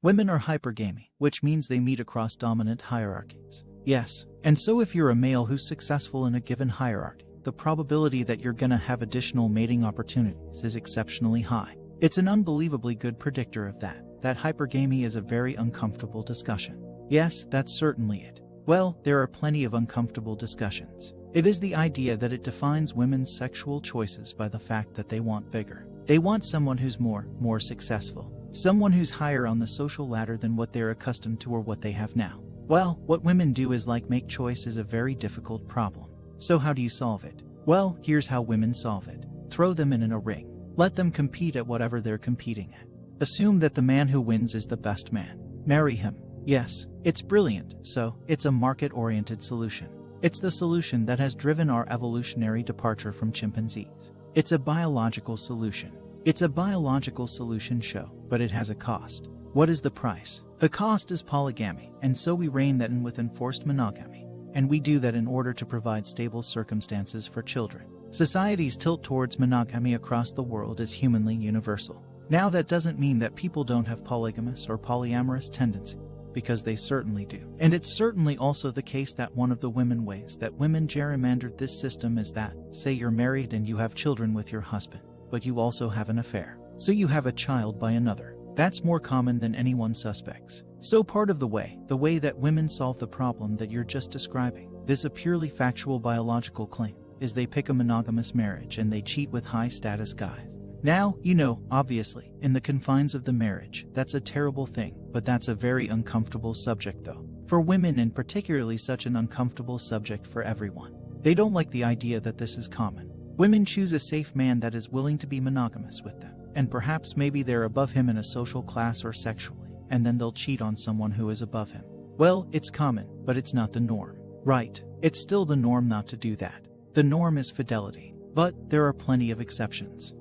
Women are hypergamy, which means they meet across dominant hierarchies. Yes, and so if you're a male who's successful in a given hierarchy, the probability that you're gonna have additional mating opportunities is exceptionally high. It's an unbelievably good predictor of that hypergamy is a very uncomfortable discussion. Yes, that's certainly it. Well, there are plenty of uncomfortable discussions. It is the idea that it defines women's sexual choices by the fact that they want bigger. They want someone who's more successful. Someone who's higher on the social ladder than what they're accustomed to or what they have now. Well, what women do is make choice is a very difficult problem. So how do you solve it? Well, here's how women solve it. Throw them in a ring. Let them compete at whatever they're competing at. Assume that the man who wins is the best man. Marry him. Yes, it's brilliant, so it's a market-oriented solution. It's the solution that has driven our evolutionary departure from chimpanzees. It's a biological solution. It's a biological solution show, but it has a cost. What is the price? The cost is polygamy, and so we rein that in with enforced monogamy. And we do that in order to provide stable circumstances for children. Society's tilt towards monogamy across the world is humanly universal. Now that doesn't mean that people don't have polygamous or polyamorous tendency, because they certainly do. And it's certainly also the case that one of the ways that women gerrymandered this system is that, say you're married and you have children with your husband, but you also have an affair. So you have a child by another. That's more common than anyone suspects. So part of the way that women solve the problem that you're just describing, this a purely factual biological claim, is they pick a monogamous marriage and they cheat with high-status guys. Now, obviously, in the confines of the marriage, that's a terrible thing, but that's a very uncomfortable subject though. For women and particularly such an uncomfortable subject for everyone. They don't like the idea that this is common. Women choose a safe man that is willing to be monogamous with them, and perhaps maybe they're above him in a social class or sexually, and then they'll cheat on someone who is above him. Well, it's common, but it's not the norm. Right, it's still the norm not to do that. The norm is fidelity, but there are plenty of exceptions.